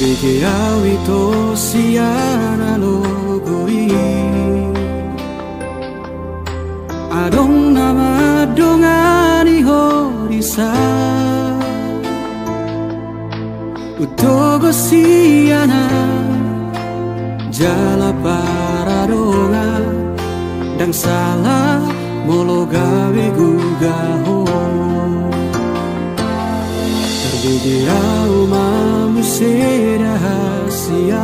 Terbeke awi to siana logoi Adong nama dongani horisa Utogo siana Jala para donga Dang salah molo gawe gugaho Terbeke au mamusia rahasia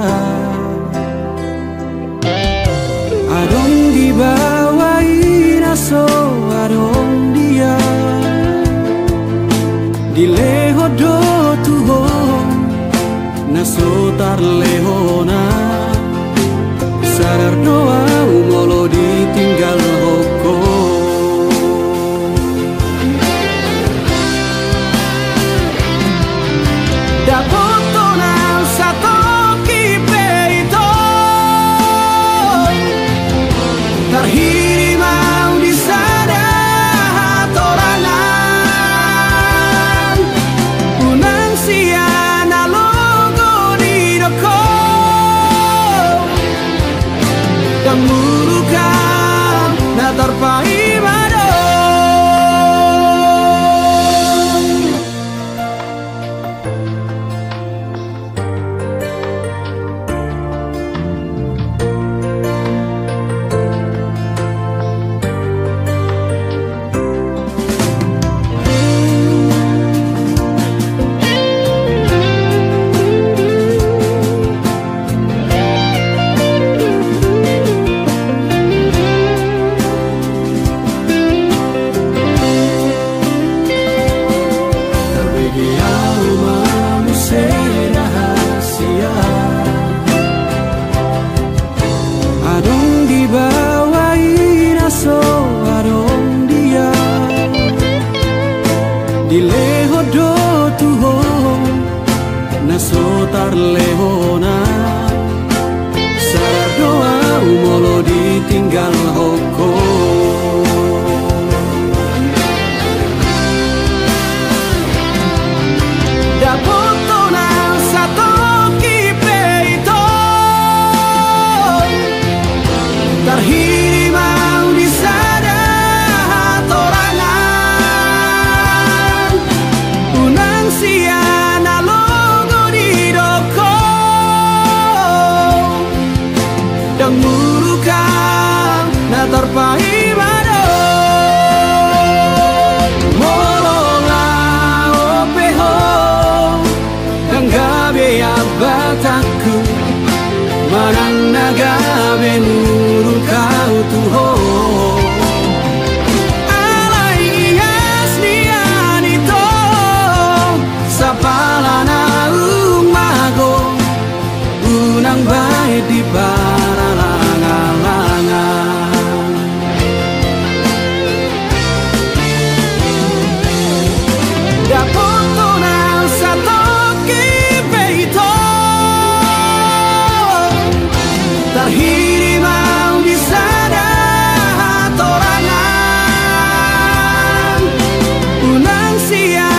Adong dibawain aso adong dia Dileho do tuho naso tar lehona Sadar doa umolo ditinggal hoko Dapoto na sato kipeito Terhiri mau di sana torangan Unang siana logo di doko Dan murukan na terpai Dileho do tuho nasotar lehona Sadar doa umolo ditinggal hoko Dapoto na sato kipeito Terhiri mau di sana siana logo di doko Dan murukan na terpai mado Molonga opeho Dan gabe abataku Manang nagabe murukau tuho Sapalana umago Unang baik di para langan-langan Dapoto na sato kipeito Terhiri mau di sana torangan Unang siana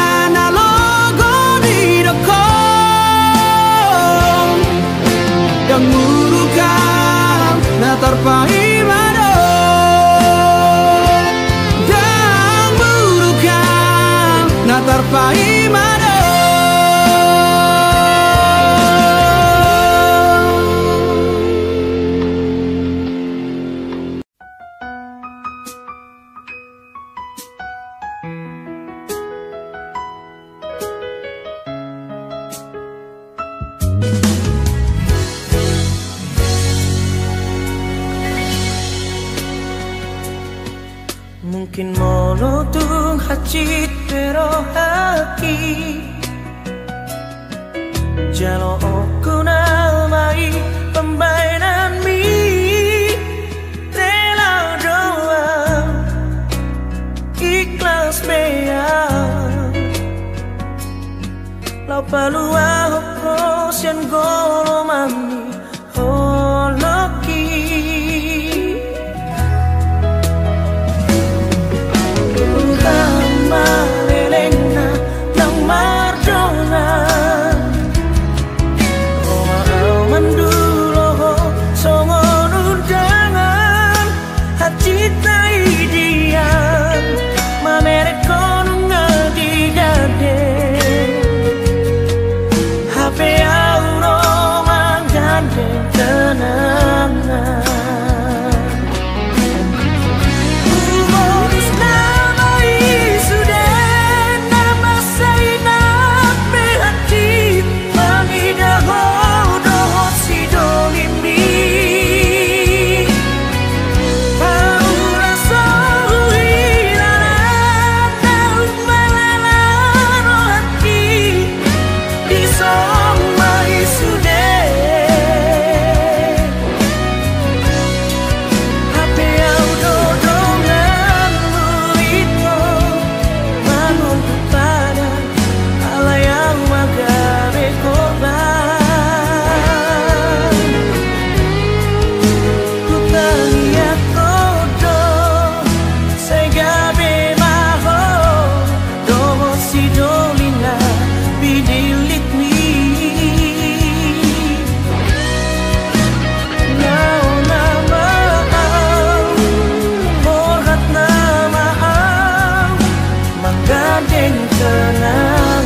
Dan murukan na terpai mado Dan murukan na terpai mado Mungkin monotung hacit pero haki Jalo kunal mai pembainan mi Rela doa ikhlas bea Lau palua hoko sian golo mami holoki Elena, nang mardona menggandeng kenangan.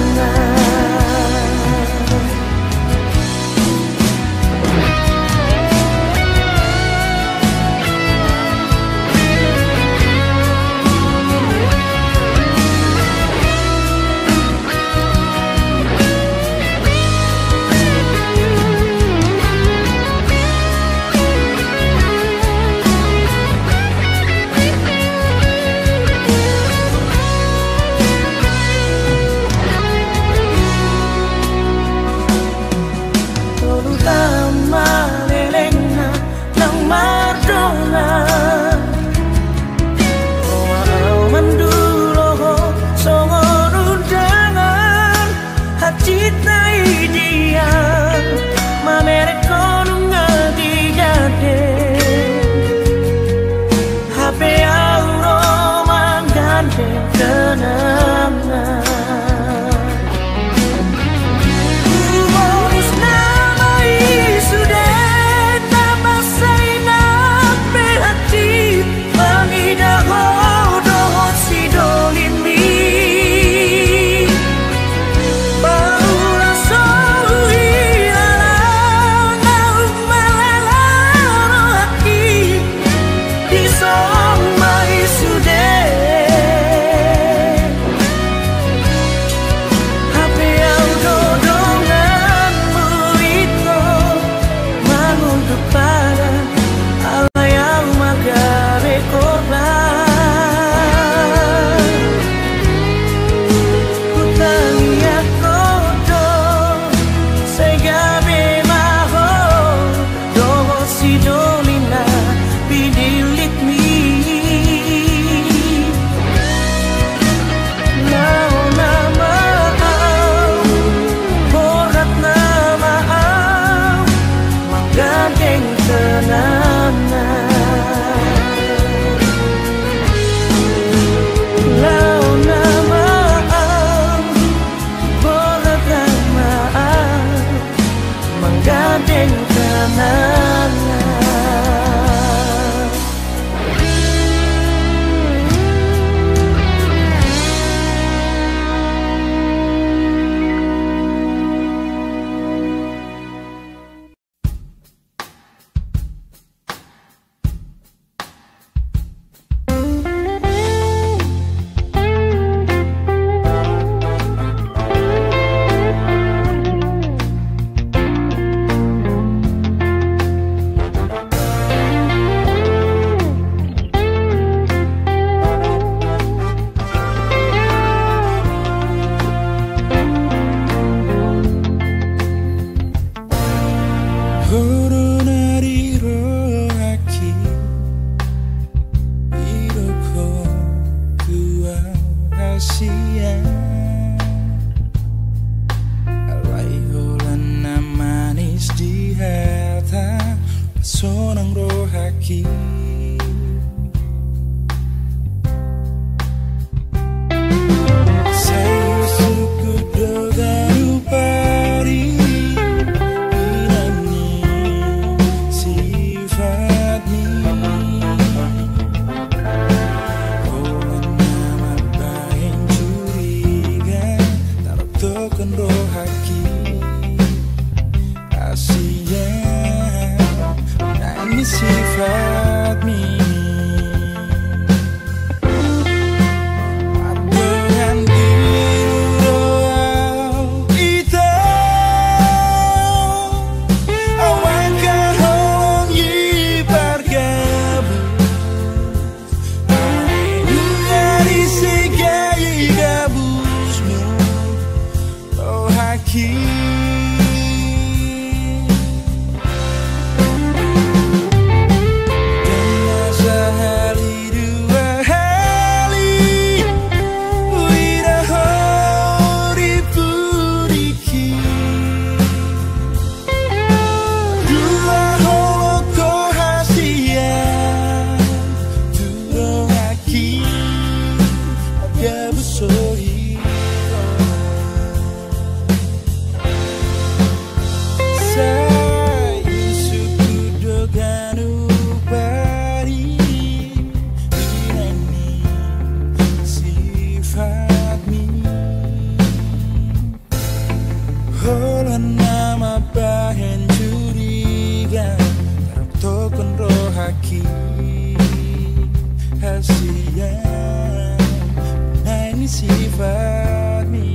Sifat-Mu beside me.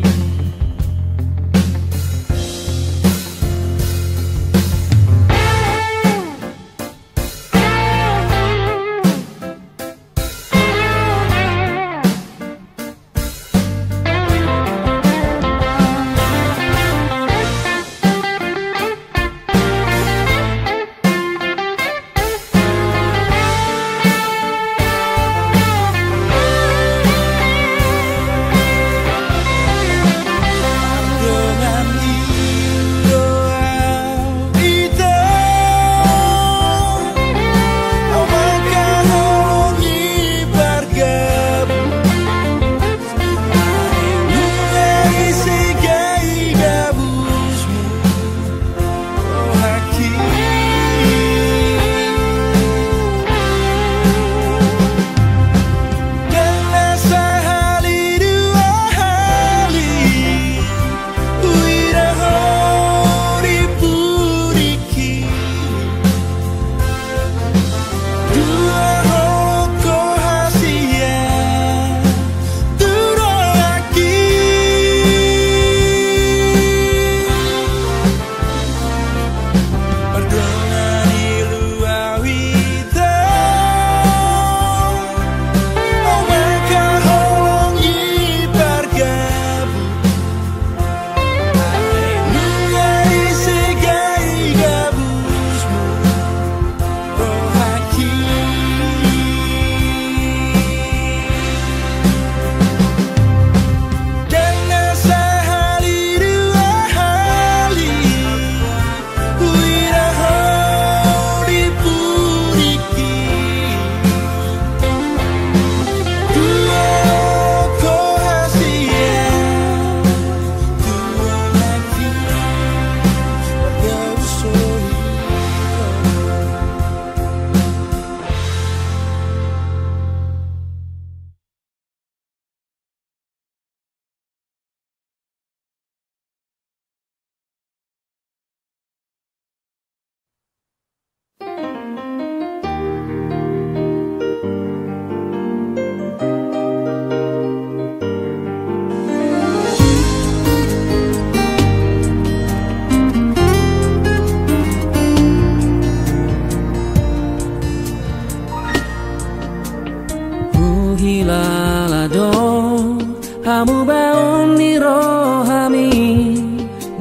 Hamu baon ni rohami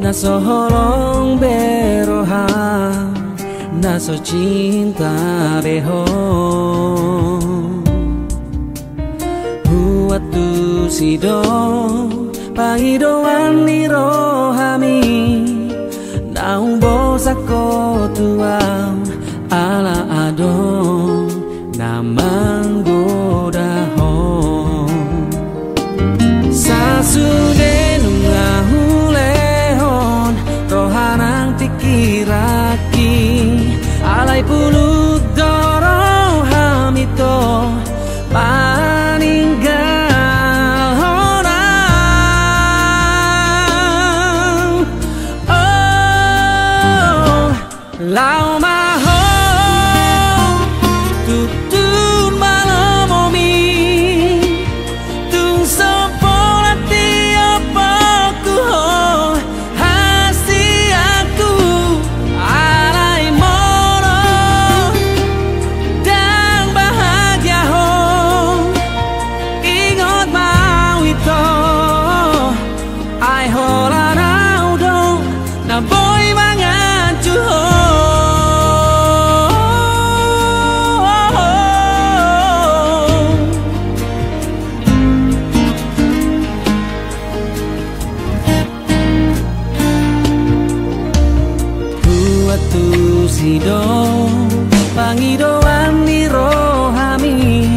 naso holong beroha naso cinta beho buat tu sido pahidoan ni rohami naung bosako tuam ala adon namang godaho sasude nungahulehon rohanang tikiraki alai pulut dorong hamito paninggal honang oh lau maho tutun malamomi tung sopola tiap aku hasti aku alai moro dan bahagia ho ingot mau itu ai hola nau dong na boy mangancu ho sido pangidoan ni rohami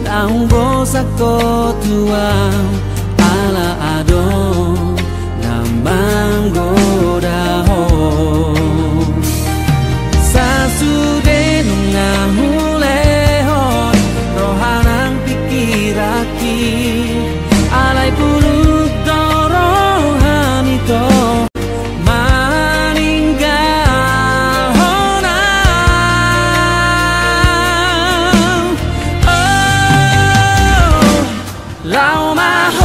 naung bosako tuang ala adon nambang godaho sasude nungahulehon rohanang pikiraki alai pulut dorong hamito lau maho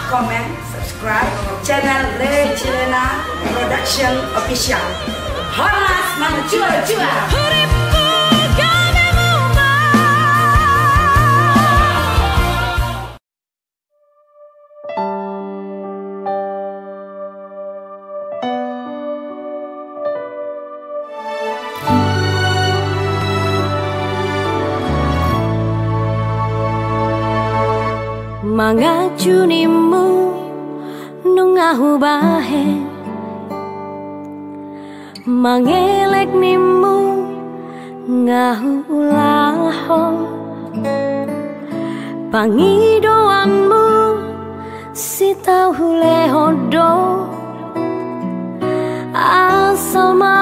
comment, subscribe channel Lele Chilena Production Official. Horas Manjua-jua. Mangajunimu nungahu bahe, mangelek nimu ngahu laho, pangidoanmu si tahu lehodo, asama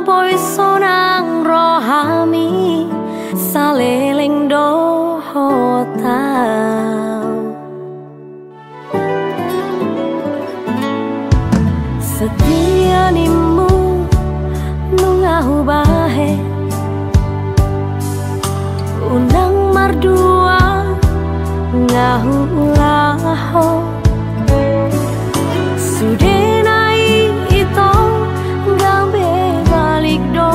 boy sonang rohami saleleng dohota. Setia nimu nungahu bahe, unang mardua ngahu laho, sudenai ito gabe balik do,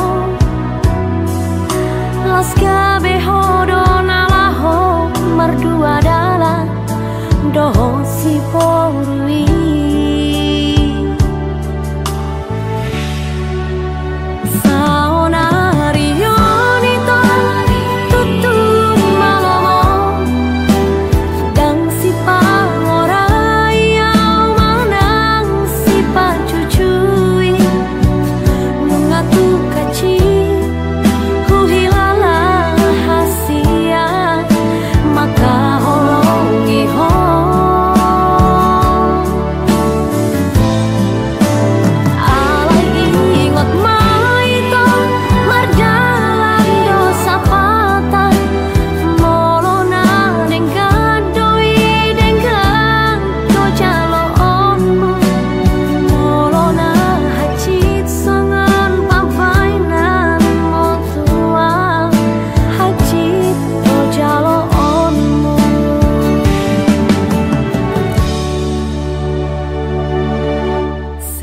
las gabe hodo nalaho mardua dala doho si porui.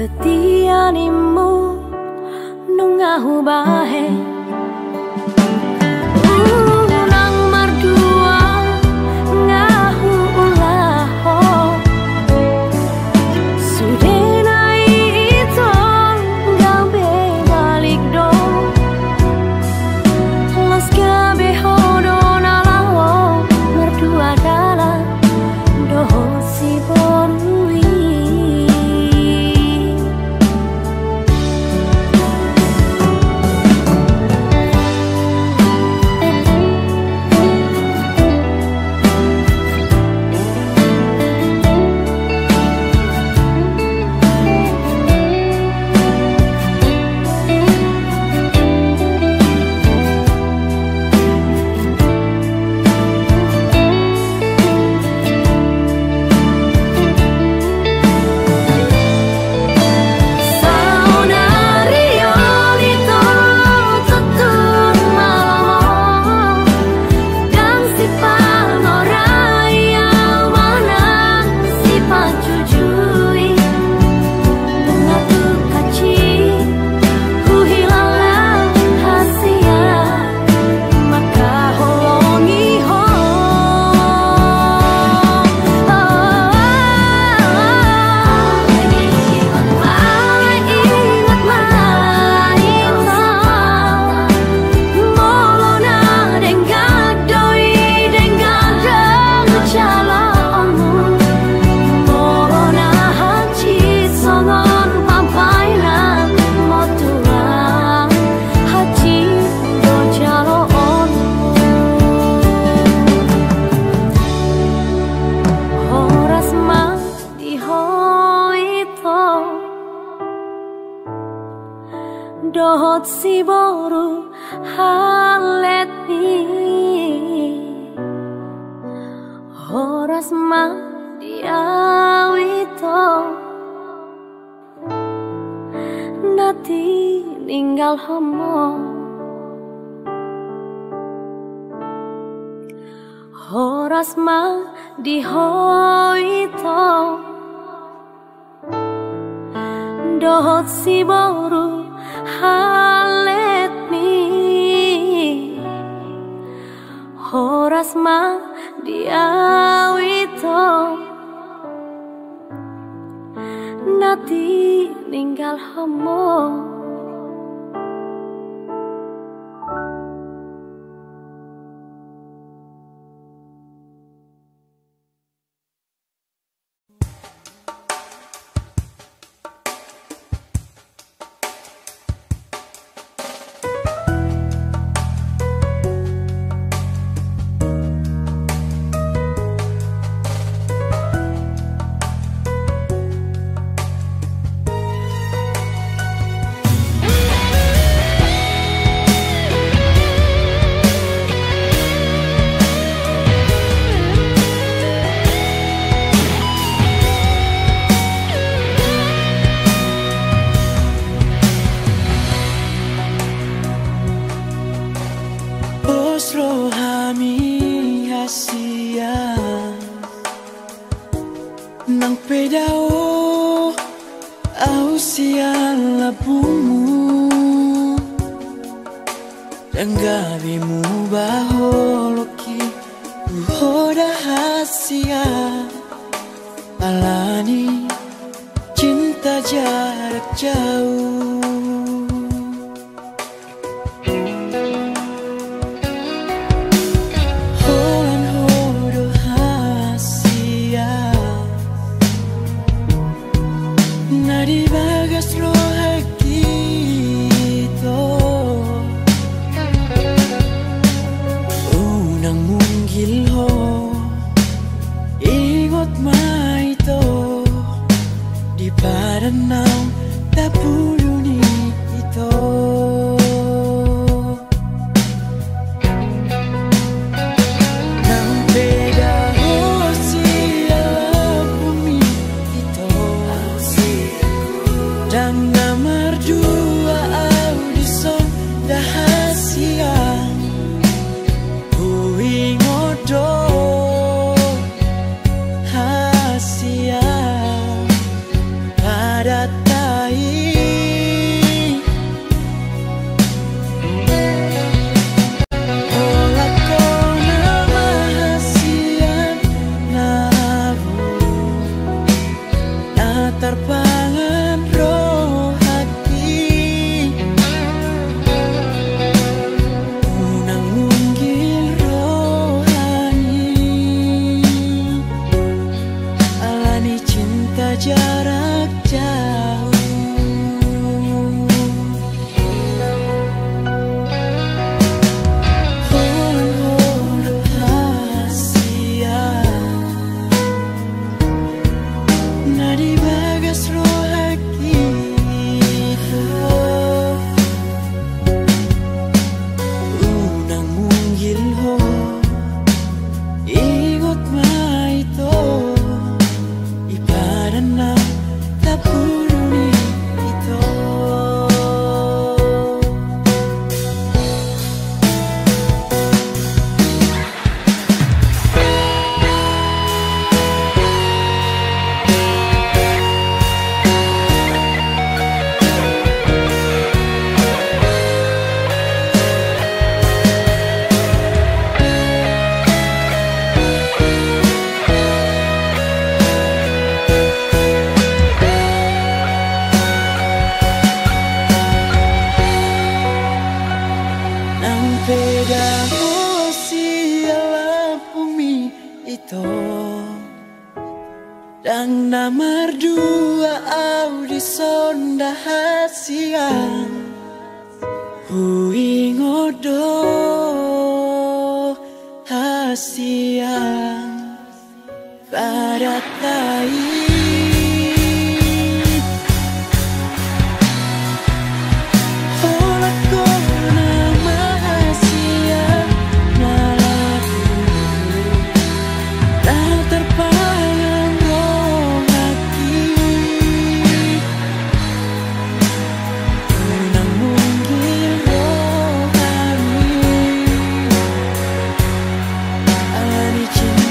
Setia nimu nungahu bahe, unang mardua ngahu ulaho, sudenai ito gabe balik do, las gabe hodo nalawo mardua dala doho si borui. Dohot si boru halet ni horas ma diawito nati ninggal homo. horas ma di hoito dohot si boru halet mi horas ma di awito nati ninggal hamo. Nang pedao au siang labumu Danggabimu baholoki uhoda hasia Alani cinta jarak jauh Nadi bagas roha kita Unang munggil ho Ingot maito Di padanau tapuluni ito Nang peda ho siya bumi ito Dan nomor dua audison dahasian Hui ngodo hasian Pada tai Olah kona mahasian nabu Natar pangan roh hati Unang munggil rohani Alani cinta jarak jauh Holo hasia Nadi bagas roha kita Unang munggil ho Ingot maito Ipadanau tapuluni ito Nang pedao siya bumi ito Dan nomor dua audison dahasian Hui ngodo hasian Pada tai Olah kona mahasian nalaku Latar pangan roh hati Unang munggil rohani Alani cinta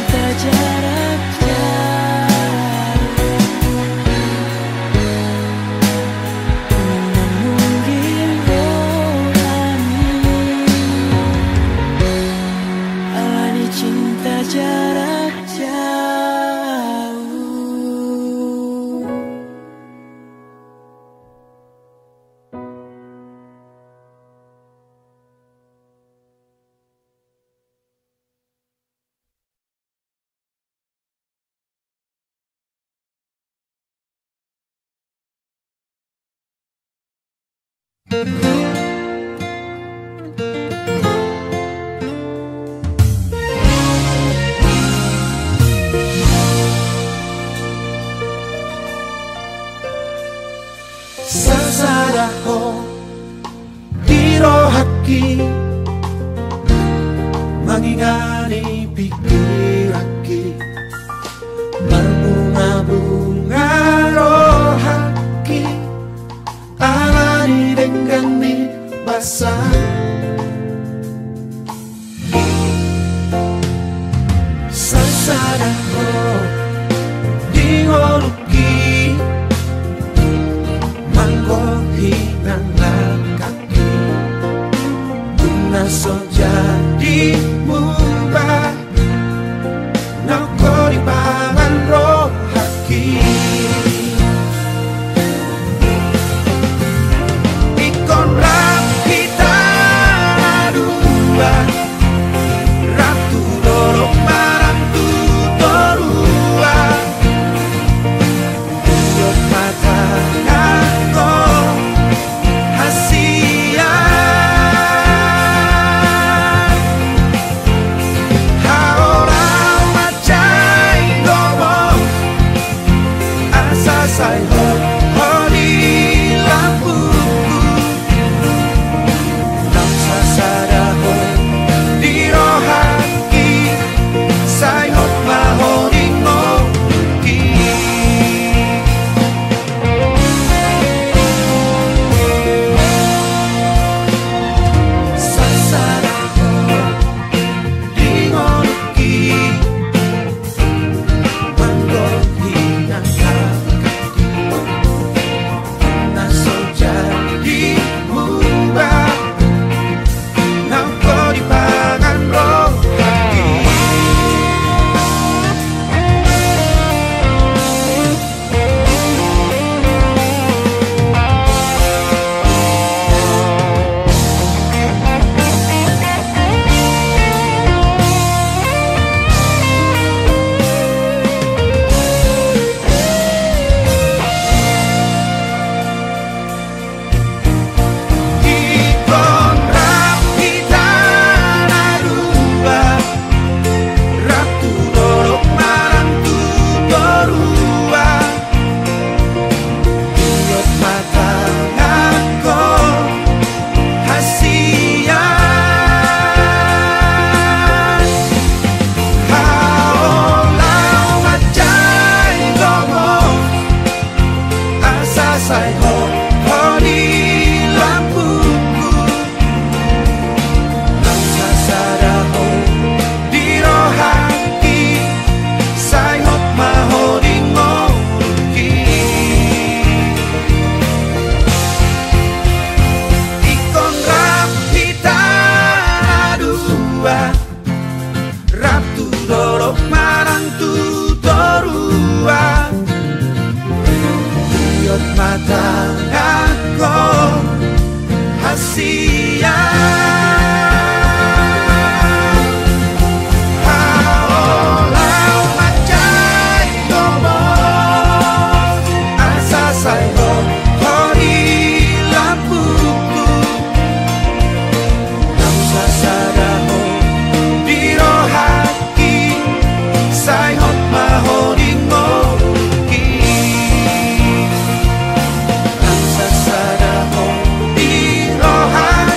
Sasaraho dirohaki mangingani pikiraki berbunga-bunga rohaki alani denggani basah Sasaraho dingoluki hinang kaki Tuna so jadi mubah Nako di pangan roh haki Ikon rakita dua Ratu dorok marang tutorua Yot mata Sai hodi lampuku Nam sasaraho dirohaki Sai hot mahodi ngoki Sasaraho dingoluki Manggohi nangka Sai hodi lampuku Nam sasaraho dirohaki Sai hot mahodi ngoki Ikon rapita dua Ratu dorok marang tutorua Mata aku hasia Haolau macai gobo Asa sai hodi lampuku Nam sasaraho dirohaki Sai hot mahodi ngoki Sasaraho dirohaki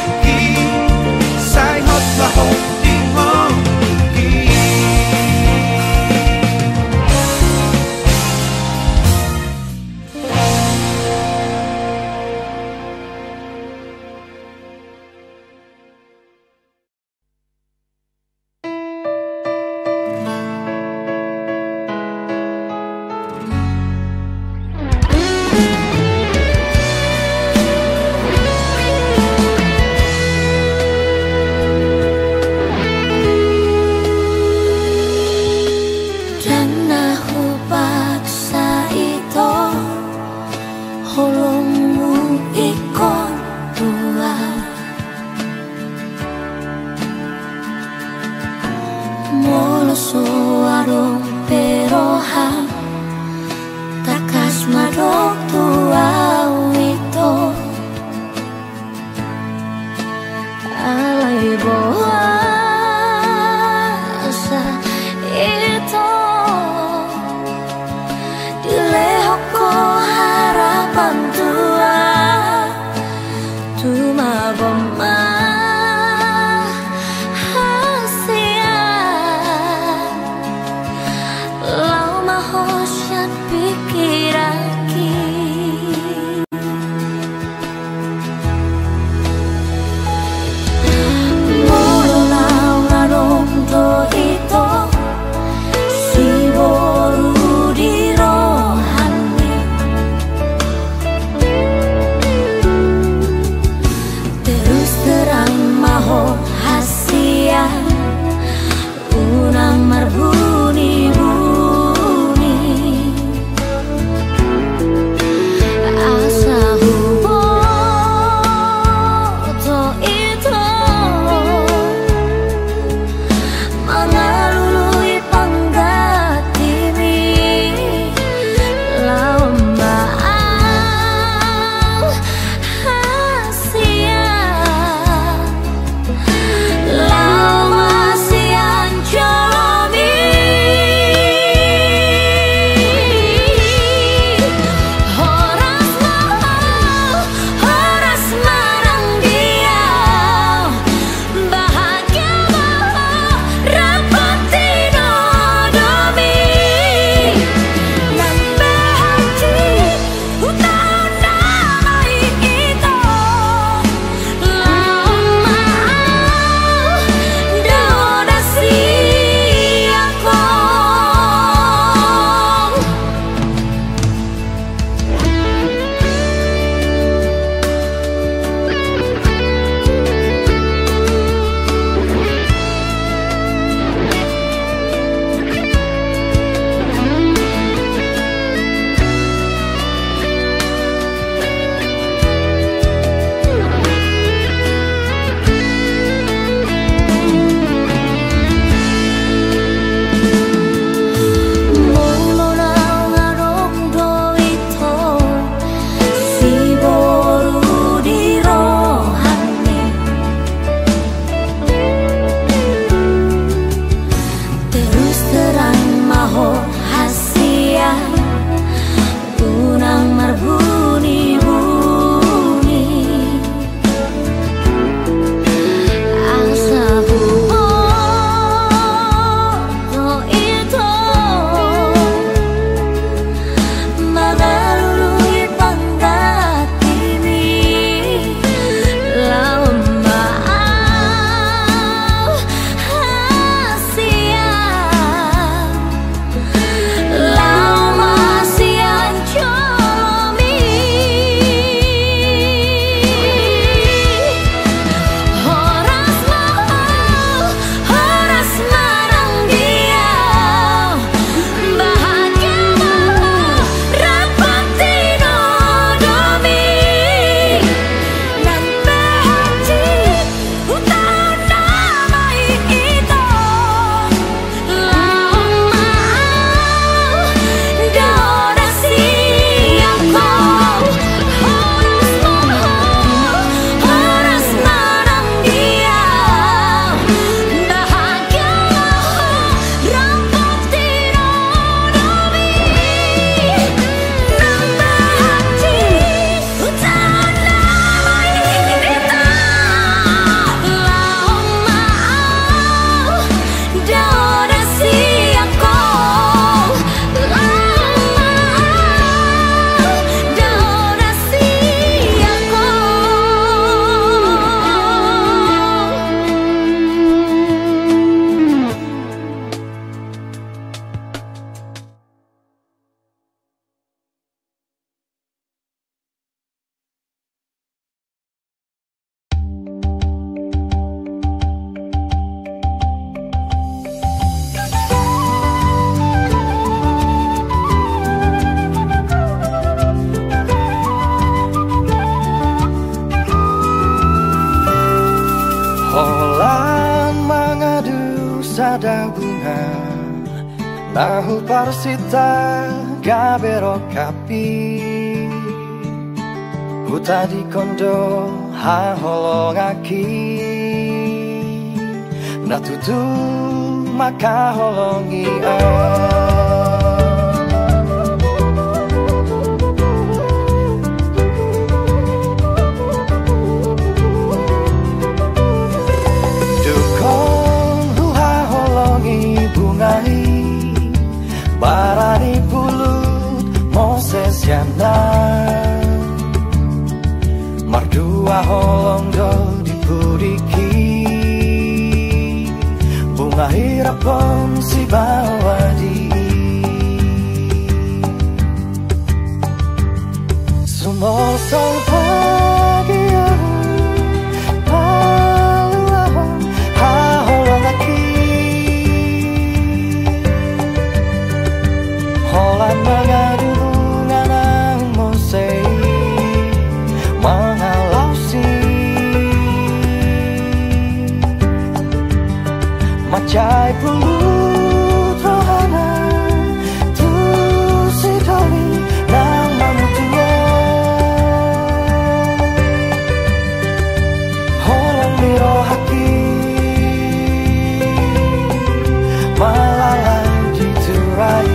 Tahu parsita gabero kapi Huta di kondo ha holongaki Natutu maka holongi Dukong huha holongi bungai Barani pulut Moses yana Mardua holong do dipuriki Bunga hirapon si bawadi Sumosol pagi paluahon ha holong aki Holan mengadu bunga nang Mosei mengalausi Macai pulut rohana tu si doli nang mamutua Holang miro haki malalai diturai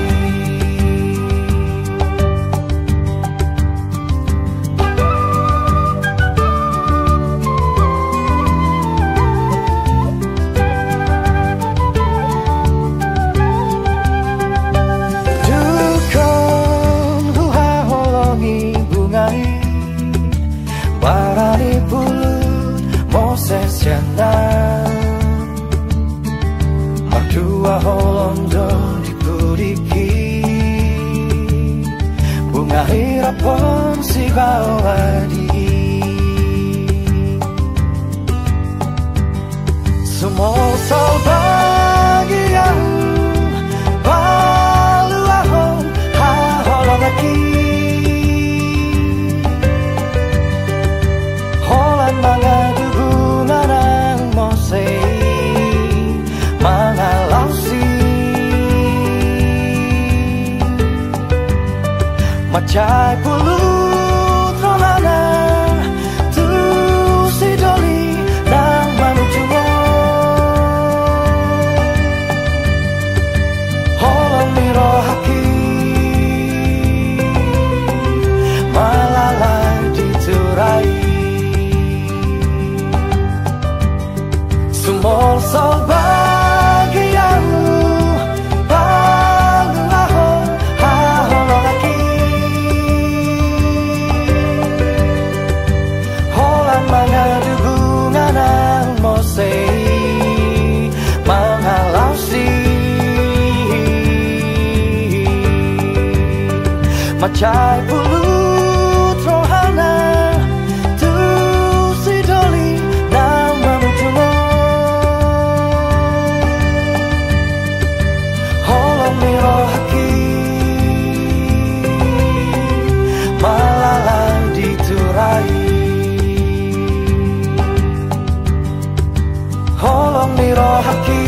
Barani pulut Moses yana Mardua holondo dipuriki Bunga hirapon si bawadi Sumosol bagian baluahon ha holongaki Holan mangadu bunga nang Mosei mengalausi Macai pulut rolana tu si doli nang manucungo Holang miro haki malalai diturai Sumol sol bagian baluahon ha holongaki Holan mangadu bunga nang Mosei mengalausi Macai pulut rohana tu si doli nang mamucungo Miro haki malalai diturai Holong miro haki